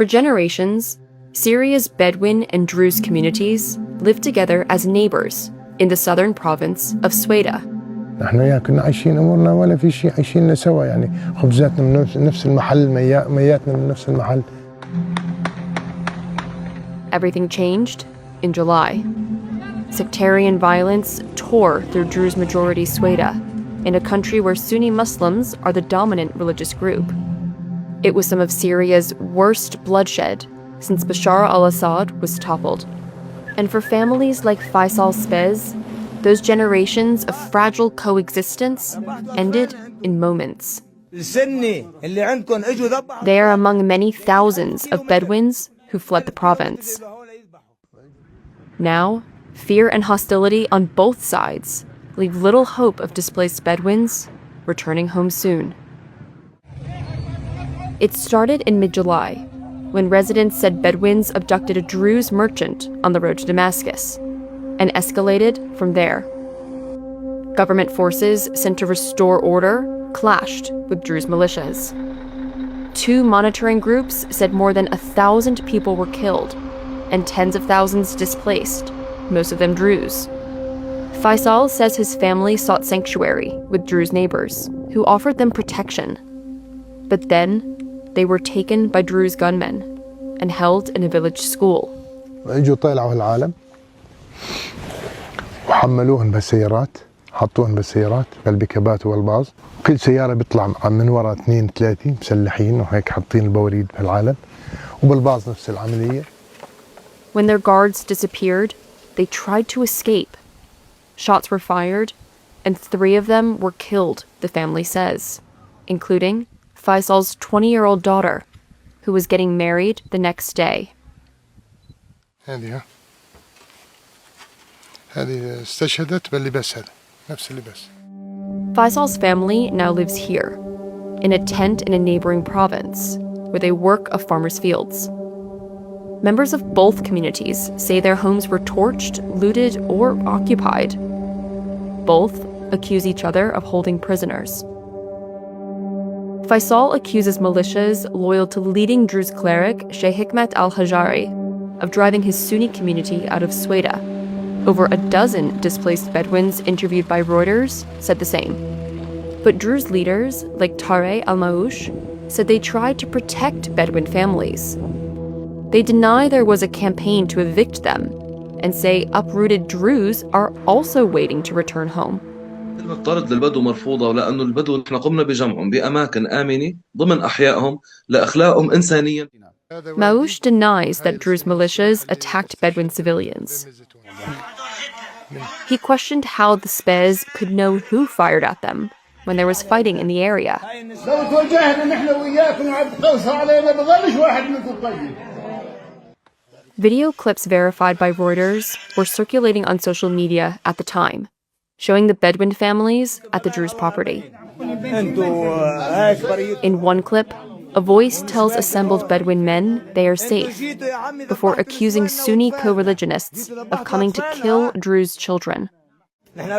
For generations, Syria's Bedouin and Druze communities lived together as neighbors in the southern province of Sueda. نحن وياه كنا عايشين أمورنا ولا في شيء، عايشين سوا، يعني خبزاتنا من نفس المحل، مياتنا من نفس المحل. Everything changed in July. Sectarian violence tore through Druze-majority Sueda, in a country where Sunni Muslims are the dominant religious group. It was some of Syria's worst bloodshed since Bashar al-Assad was toppled. And for families like Faisal Spez, those generations of fragile coexistence ended in moments. They are among many thousands of Bedouins who fled the province. Now, fear and hostility on both sides leave little hope of displaced Bedouins returning home soon. It started in mid-July, when residents said Bedouins abducted a Druze merchant on the road to Damascus, and escalated from there. Government forces sent to restore order clashed with Druze militias. 2 monitoring groups said more than 1,000 people were killed and tens of thousands displaced, most of them Druze. Faisal says his family sought sanctuary with Druze neighbors who offered them protection. But then they were taken by Druze gunmen and held in a village school. اجوا طلعوا العالم وحملوهم بالسيارات، حطوهم بالسيارات بالبيكابات والباص. كل سيارة بيطلع من وراء 2 3 مسلحين وهيك حاطين البواريد بالعالم، وبالباص نفس العملية. When their guards disappeared, they tried to escape. Shots were fired, and 3 of them were killed, the family says, including Faisal's 20-year-old daughter, who was getting married the next day. هذه استشهدت باللباس هذا، نفس اللباس. Faisal's family now lives here, in a tent in a neighboring province, where they work of farmers' fields. Members of both communities say their homes were torched, looted, or occupied. Both accuse each other of holding prisoners. Faisal accuses militias loyal to leading Druze cleric Sheikh Hikmet al-Hajari of driving his Sunni community out of Sueda. Over a dozen displaced Bedouins interviewed by Reuters said the same. But Druze leaders like Tareh al-Maush said they tried to protect Bedouin families. They deny there was a campaign to evict them and say uprooted Druze are also waiting to return home. الطرد للبدو مرفوضة لأنه البدو نحن قمنا بجمعهم بأماكن آمنة ضمن أحيائهم لأخلاقهم إنسانيا. Maush denies that Druze militias attacked Bedouin civilians. He questioned how the Spez could know who fired at them when there was fighting in the area. Video clips verified by Reuters were circulating on social media at the time, showing the Bedouin families at the Druze property. In one clip, a voice tells assembled Bedouin men they are safe, before accusing Sunni co-religionists of coming to kill Druze children. When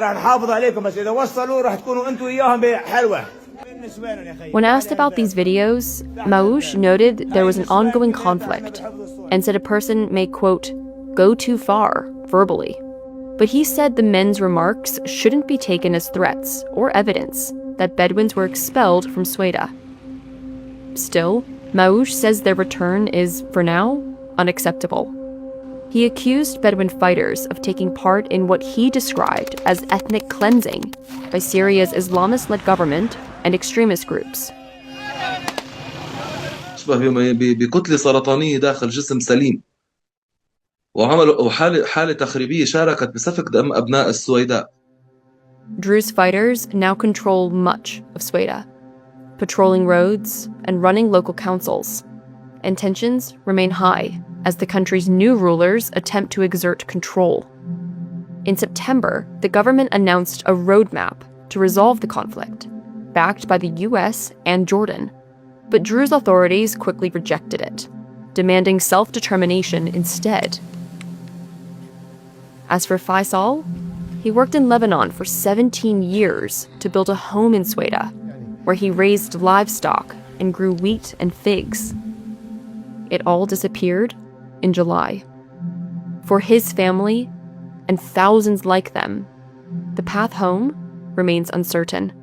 asked about these videos, Maush noted there was an ongoing conflict and said a person may, quote, go too far verbally. But he said the men's remarks shouldn't be taken as threats or evidence that Bedouins were expelled from Sueda. Still, Maush says their return is, for now, unacceptable. He accused Bedouin fighters of taking part in what he described as ethnic cleansing by Syria's Islamist-led government and extremist groups. بكتلة سرطانية داخل جسم سليم وعملوا حالة تخريبية شاركت بسفك دم أبناء السويداء. Druze fighters now control much of Sueda, patrolling roads and running local councils. And tensions remain high as the country's new rulers attempt to exert control. In September, the government announced a roadmap to resolve the conflict, backed by the US and Jordan. But Druze authorities quickly rejected it, demanding self-determination instead. As for Faisal, he worked in Lebanon for 17 years to build a home in Sueda, where he raised livestock and grew wheat and figs. it all disappeared in July. For his family, and thousands like them, the path home remains uncertain.